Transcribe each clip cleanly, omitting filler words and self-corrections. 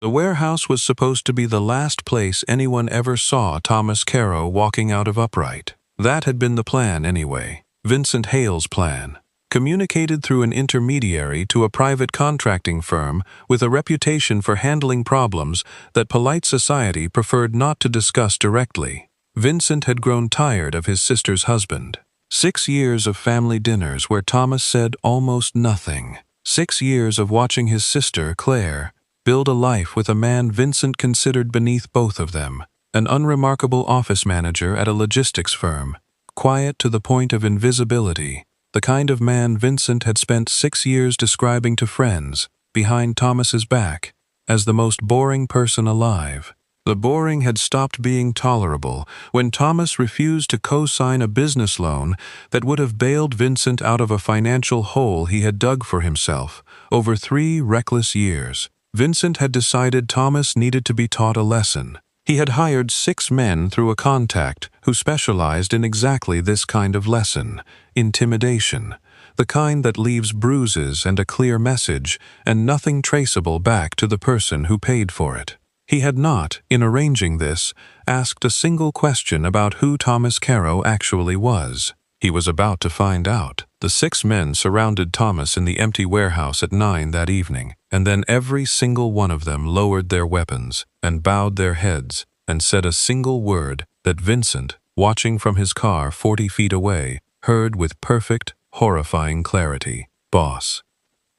The warehouse was supposed to be the last place anyone ever saw Thomas Caro walking out of Upright. That had been the plan anyway. Vincent Hale's plan. Communicated through an intermediary to a private contracting firm with a reputation for handling problems that polite society preferred not to discuss directly. Vincent had grown tired of his sister's husband. 6 years of family dinners where Thomas said almost nothing. 6 years of watching his sister, Claire, build a life with a man Vincent considered beneath both of them, an unremarkable office manager at a logistics firm, quiet to the point of invisibility, the kind of man Vincent had spent 6 years describing to friends, behind Thomas's back, as the most boring person alive. The boring had stopped being tolerable when Thomas refused to co-sign a business loan that would have bailed Vincent out of a financial hole he had dug for himself over 3 reckless years. Vincent had decided Thomas needed to be taught a lesson. He had hired 6 men through a contact who specialized in exactly this kind of lesson, intimidation, the kind that leaves bruises and a clear message and nothing traceable back to the person who paid for it. He had not, in arranging this, asked a single question about who Thomas Caro actually was. He was about to find out. The 6 men surrounded Thomas in the empty warehouse at 9 that evening, and then every single one of them lowered their weapons and bowed their heads and said a single word that Vincent, watching from his car 40 feet away, heard with perfect, horrifying clarity. Boss.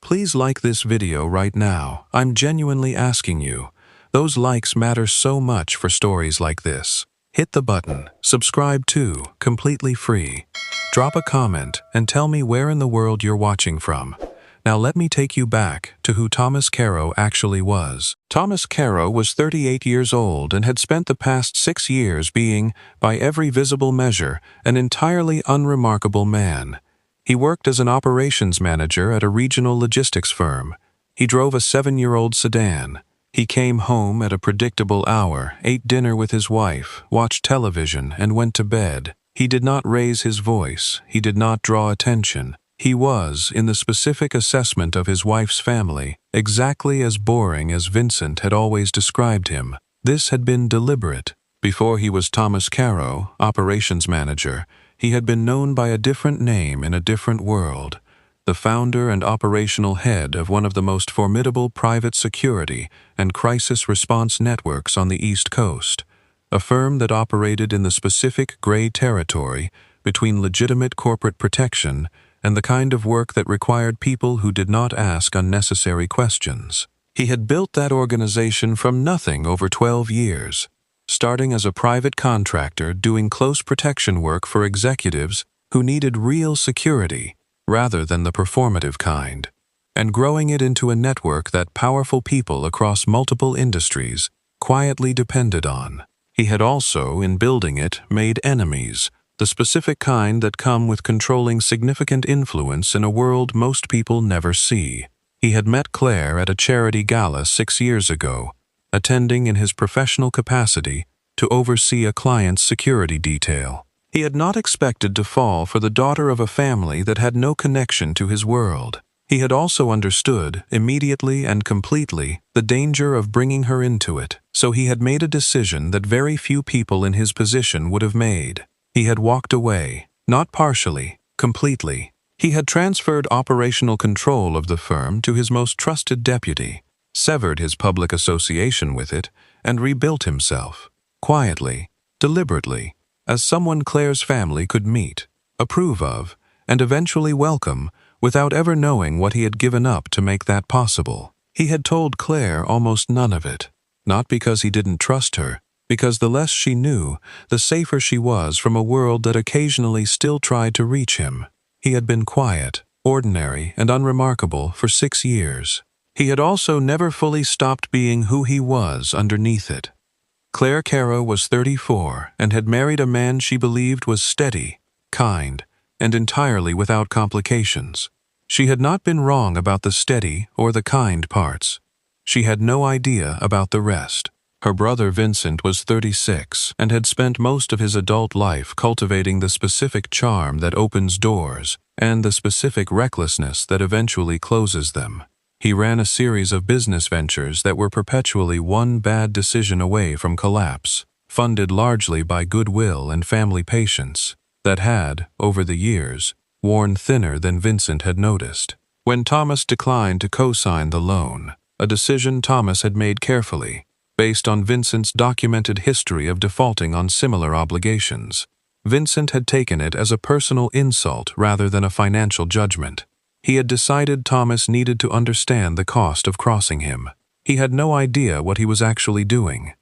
Please like this video right now. I'm genuinely asking you. Those likes matter so much for stories like this. Hit the button, subscribe too, completely free. Drop a comment and tell me where in the world you're watching from. Now let me take you back to who Thomas Caro actually was. Thomas Caro was 38 years old and had spent the past 6 years being, by every visible measure, an entirely unremarkable man. He worked as an operations manager at a regional logistics firm. He drove a 7-year-old sedan. He came home at a predictable hour, ate dinner with his wife, watched television, and went to bed. He did not raise his voice. He did not draw attention. He was, in the specific assessment of his wife's family, exactly as boring as Vincent had always described him. This had been deliberate. Before he was Thomas Caro, operations manager, he had been known by a different name in a different world. The founder and operational head of one of the most formidable private security and crisis response networks on the East Coast, a firm that operated in the specific gray territory between legitimate corporate protection and the kind of work that required people who did not ask unnecessary questions. He had built that organization from nothing over 12 years, starting as a private contractor doing close protection work for executives who needed real security rather than the performative kind, and growing it into a network that powerful people across multiple industries quietly depended on. He had also, in building it, made enemies, the specific kind that come with controlling significant influence in a world most people never see. He had met Claire at a charity gala 6 years ago, attending in his professional capacity to oversee a client's security detail. He had not expected to fall for the daughter of a family that had no connection to his world. He had also understood, immediately and completely, the danger of bringing her into it, so he had made a decision that very few people in his position would have made. He had walked away, not partially, completely. He had transferred operational control of the firm to his most trusted deputy, severed his public association with it, and rebuilt himself, quietly, deliberately, as someone Claire's family could meet, approve of, and eventually welcome, without ever knowing what he had given up to make that possible. He had told Claire almost none of it, not because he didn't trust her, because the less she knew, the safer she was from a world that occasionally still tried to reach him. He had been quiet, ordinary, and unremarkable for 6 years. He had also never fully stopped being who he was underneath it. Claire Caro was 34 and had married a man she believed was steady, kind, and entirely without complications. She had not been wrong about the steady or the kind parts. She had no idea about the rest. Her brother Vincent was 36 and had spent most of his adult life cultivating the specific charm that opens doors and the specific recklessness that eventually closes them. He ran a series of business ventures that were perpetually one bad decision away from collapse, funded largely by goodwill and family patience, that had, over the years, worn thinner than Vincent had noticed. When Thomas declined to co-sign the loan, a decision Thomas had made carefully, based on Vincent's documented history of defaulting on similar obligations, Vincent had taken it as a personal insult rather than a financial judgment. He had decided Thomas needed to understand the cost of crossing him. He had no idea what he was actually doing.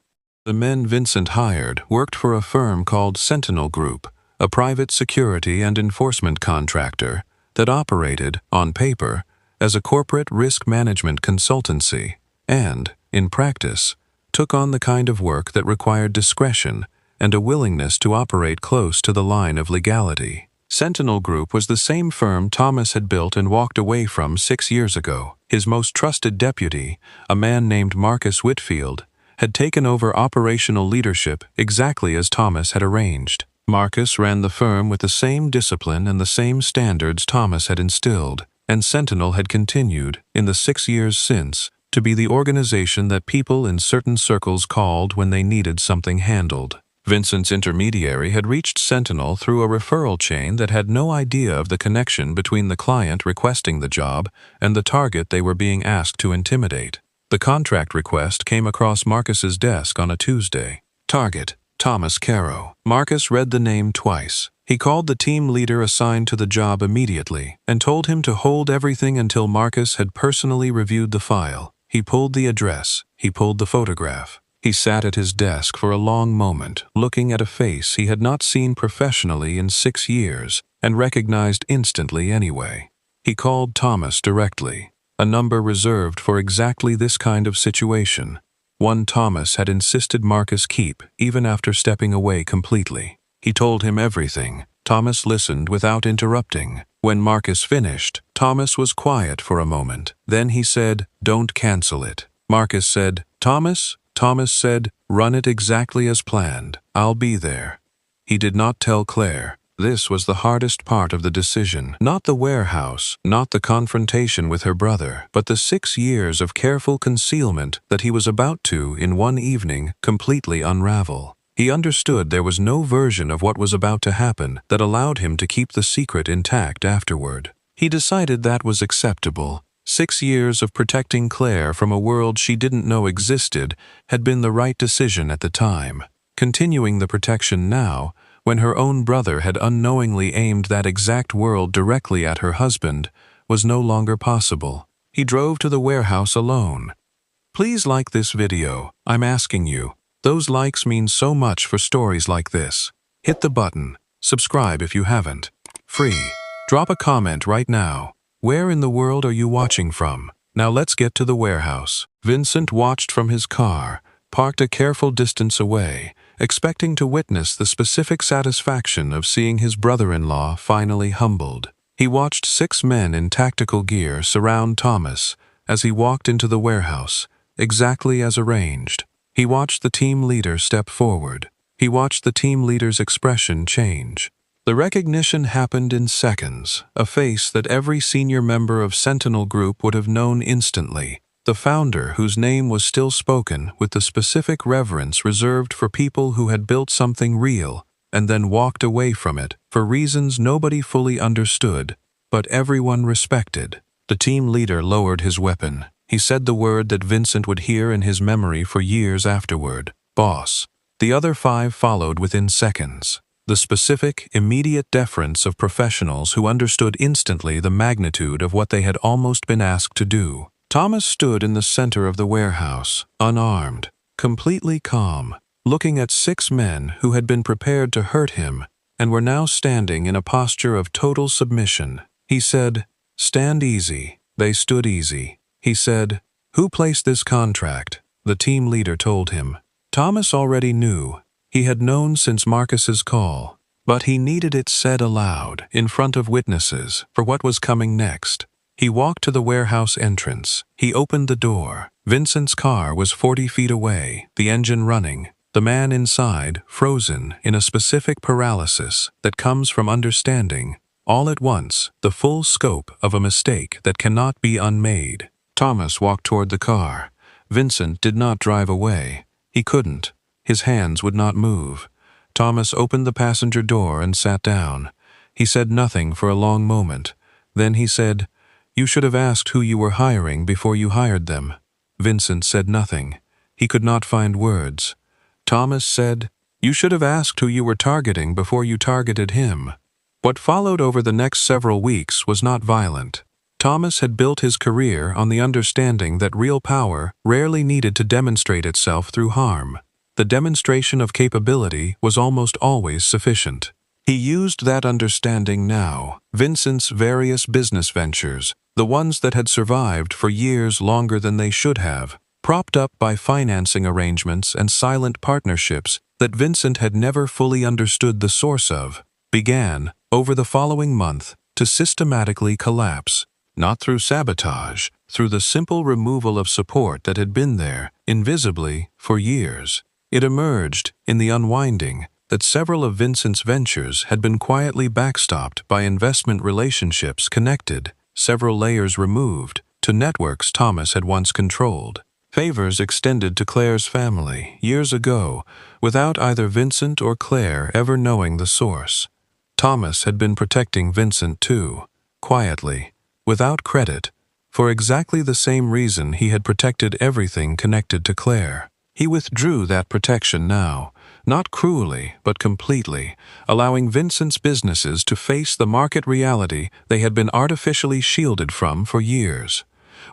The men Vincent hired worked for a firm called Sentinel Group, a private security and enforcement contractor that operated, on paper, as a corporate risk management consultancy and, in practice, took on the kind of work that required discretion and a willingness to operate close to the line of legality. Sentinel Group was the same firm Thomas had built and walked away from 6 years ago. His most trusted deputy, a man named Marcus Whitfield, had taken over operational leadership exactly as Thomas had arranged. Marcus ran the firm with the same discipline and the same standards Thomas had instilled, and Sentinel had continued, in the 6 years since, to be the organization that people in certain circles called when they needed something handled. Vincent's intermediary had reached Sentinel through a referral chain that had no idea of the connection between the client requesting the job and the target they were being asked to intimidate. The contract request came across Marcus's desk on a Tuesday. Target: Thomas Caro. Marcus read the name twice. He called the team leader assigned to the job immediately and told him to hold everything until Marcus had personally reviewed the file. He pulled the address. He pulled the photograph. He sat at his desk for a long moment, looking at a face he had not seen professionally in 6 years and recognized instantly anyway. He called Thomas directly, a number reserved for exactly this kind of situation, one Thomas had insisted Marcus keep even after stepping away completely. He told him everything. Thomas listened without interrupting. When Marcus finished, Thomas was quiet for a moment. Then he said, "Don't cancel it." Marcus said, "Thomas?" Thomas said, "Run it exactly as planned. I'll be there." He did not tell Claire. This was the hardest part of the decision. Not the warehouse, not the confrontation with her brother, but the 6 years of careful concealment that he was about to, in one evening, completely unravel. He understood there was no version of what was about to happen that allowed him to keep the secret intact afterward. He decided that was acceptable. 6 years of protecting Claire from a world she didn't know existed had been the right decision at the time. Continuing the protection now, when her own brother had unknowingly aimed that exact world directly at her husband, was no longer possible. He drove to the warehouse alone. Please like this video, I'm asking you. Those likes mean so much for stories like this. Hit the button. Subscribe if you haven't. Free. Drop a comment right now. Where in the world are you watching from? Now let's get to the warehouse. Vincent watched from his car, parked a careful distance away, expecting to witness the specific satisfaction of seeing his brother-in-law finally humbled. He watched 6 men in tactical gear surround Thomas as he walked into the warehouse, exactly as arranged. He watched the team leader step forward. He watched the team leader's expression change. The recognition happened in seconds, a face that every senior member of Sentinel Group would have known instantly. The founder, whose name was still spoken with the specific reverence reserved for people who had built something real and then walked away from it for reasons nobody fully understood, but everyone respected. The team leader lowered his weapon. He said the word that Vincent would hear in his memory for years afterward, "Boss." The other 5 followed within seconds. The specific, immediate deference of professionals who understood instantly the magnitude of what they had almost been asked to do. Thomas stood in the center of the warehouse, unarmed, completely calm, looking at 6 men who had been prepared to hurt him and were now standing in a posture of total submission. He said, "Stand easy." They stood easy. He said, "Who placed this contract?" The team leader told him. Thomas already knew. He had known since Marcus's call, but he needed it said aloud, in front of witnesses, for what was coming next. He walked to the warehouse entrance. He opened the door. Vincent's car was 40 feet away, the engine running. The man inside, frozen in a specific paralysis that comes from understanding, all at once, the full scope of a mistake that cannot be unmade. Thomas walked toward the car. Vincent did not drive away. He couldn't. His hands would not move. Thomas opened the passenger door and sat down. He said nothing for a long moment. Then he said, "You should have asked who you were hiring before you hired them." Vincent said nothing. He could not find words. Thomas said, "You should have asked who you were targeting before you targeted him." What followed over the next several weeks was not violent. Thomas had built his career on the understanding that real power rarely needed to demonstrate itself through harm. The demonstration of capability was almost always sufficient. He used that understanding now. Vincent's various business ventures, the ones that had survived for years longer than they should have, propped up by financing arrangements and silent partnerships that Vincent had never fully understood the source of, began, over the following month, to systematically collapse. Not through sabotage, through the simple removal of support that had been there, invisibly, for years. It emerged, in the unwinding, that several of Vincent's ventures had been quietly backstopped by investment relationships connected, several layers removed, to networks Thomas had once controlled. Favors extended to Claire's family, years ago, without either Vincent or Claire ever knowing the source. Thomas had been protecting Vincent too, quietly, without credit, for exactly the same reason he had protected everything connected to Claire. He withdrew that protection now, not cruelly, but completely, allowing Vincent's businesses to face the market reality they had been artificially shielded from for years.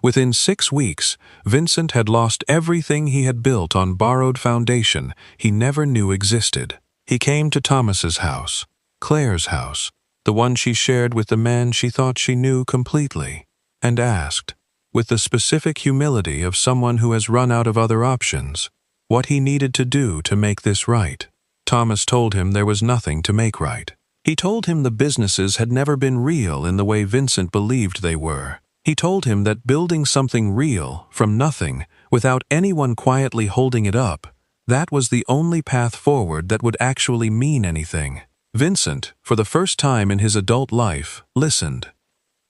Within 6 weeks, Vincent had lost everything he had built on borrowed foundation he never knew existed. He came to Thomas's house, Claire's house, the one she shared with the man she thought she knew completely, and asked, with the specific humility of someone who has run out of other options, what he needed to do to make this right. Thomas told him there was nothing to make right. He told him the businesses had never been real in the way Vincent believed they were. He told him that building something real, from nothing, without anyone quietly holding it up, that was the only path forward that would actually mean anything. Vincent, for the first time in his adult life, listened.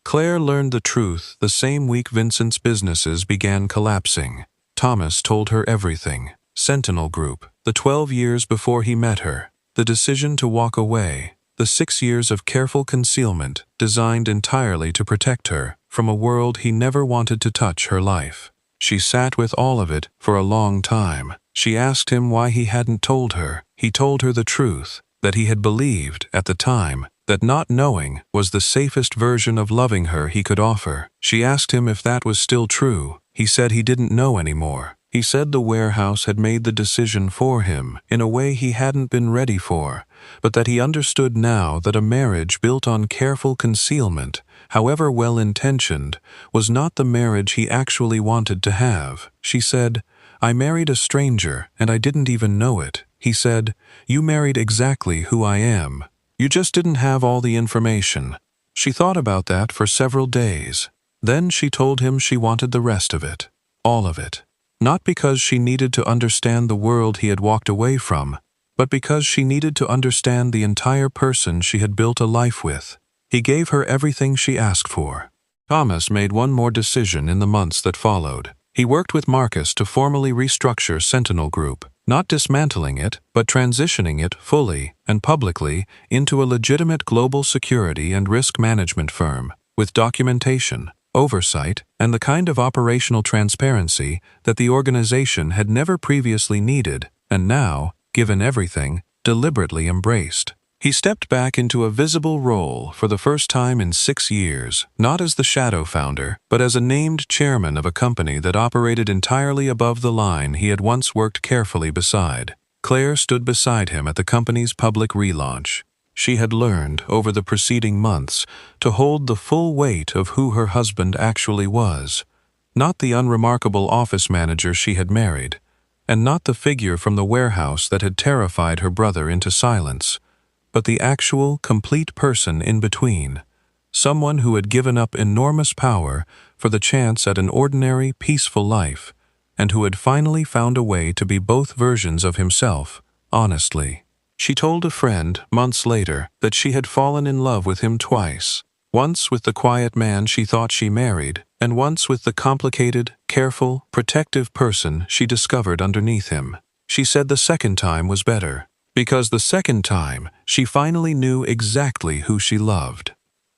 Claire learned the truth the same week Vincent's businesses began collapsing. Thomas told her everything. Sentinel Group, the 12 years before he met her, the decision to walk away, the 6 years of careful concealment designed entirely to protect her from a world he never wanted to touch her life. She sat with all of it for a long time. She asked him why he hadn't told her. He told her the truth, that he had believed, at the time, that not knowing was the safest version of loving her he could offer. She asked him if that was still true. He said he didn't know anymore. He said the warehouse had made the decision for him in a way he hadn't been ready for, but that he understood now that a marriage built on careful concealment, however well-intentioned, was not the marriage he actually wanted to have. She said, "I married a stranger, and I didn't even know it." He said, "You married exactly who I am. You just didn't have all the information." She thought about that for several days. Then she told him she wanted the rest of it. All of it. Not because she needed to understand the world he had walked away from, but because she needed to understand the entire person she had built a life with. He gave her everything she asked for. Thomas made one more decision in the months that followed. He worked with Marcus to formally restructure Sentinel Group, not dismantling it, but transitioning it fully and publicly into a legitimate global security and risk management firm, with documentation, oversight, and the kind of operational transparency that the organization had never previously needed, and now, given everything, deliberately embraced. He stepped back into a visible role for the first time in 6 years, not as the shadow founder, but as a named chairman of a company that operated entirely above the line he had once worked carefully beside. Claire stood beside him at the company's public relaunch. She had learned, over the preceding months, to hold the full weight of who her husband actually was, not the unremarkable office manager she had married, and not the figure from the warehouse that had terrified her brother into silence, but the actual, complete person in between, someone who had given up enormous power for the chance at an ordinary, peaceful life, and who had finally found a way to be both versions of himself, honestly. She told a friend, months later, that she had fallen in love with him twice. Once with the quiet man she thought she married, and once with the complicated, careful, protective person she discovered underneath him. She said the second time was better, because the second time she finally knew exactly who she loved.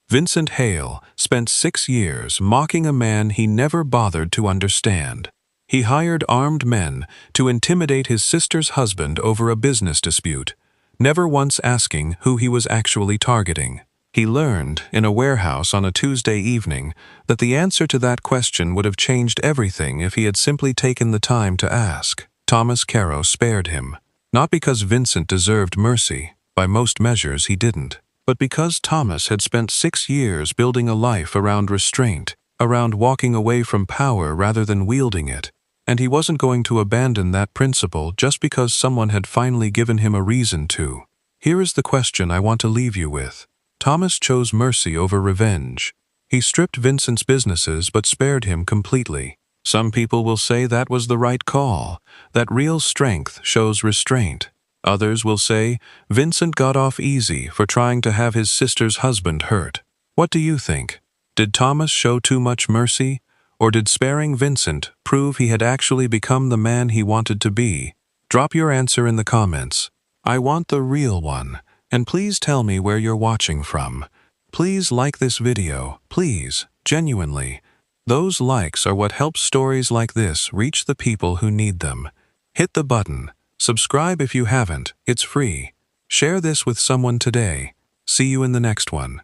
Vincent Hale spent 6 years mocking a man he never bothered to understand. He hired armed men to intimidate his sister's husband over a business dispute, never once asking who he was actually targeting. He learned, in a warehouse on a Tuesday evening, that the answer to that question would have changed everything if he had simply taken the time to ask. Thomas Caro spared him, not because Vincent deserved mercy, by most measures he didn't, but because Thomas had spent 6 years building a life around restraint, around walking away from power rather than wielding it, and he wasn't going to abandon that principle just because someone had finally given him a reason to. Here is the question I want to leave you with. Thomas chose mercy over revenge. He stripped Vincent's businesses but spared him completely. Some people will say that was the right call, that real strength shows restraint. Others will say Vincent got off easy for trying to have his sister's husband hurt. What do you think? Did Thomas show too much mercy, or did sparing Vincent prove he had actually become the man he wanted to be? Drop your answer in the comments. I want the real one. And please tell me where you're watching from. Please like this video, please, genuinely. Those likes are what helps stories like this reach the people who need them. Hit the button. Subscribe if you haven't, it's free. Share this with someone today. See you in the next one.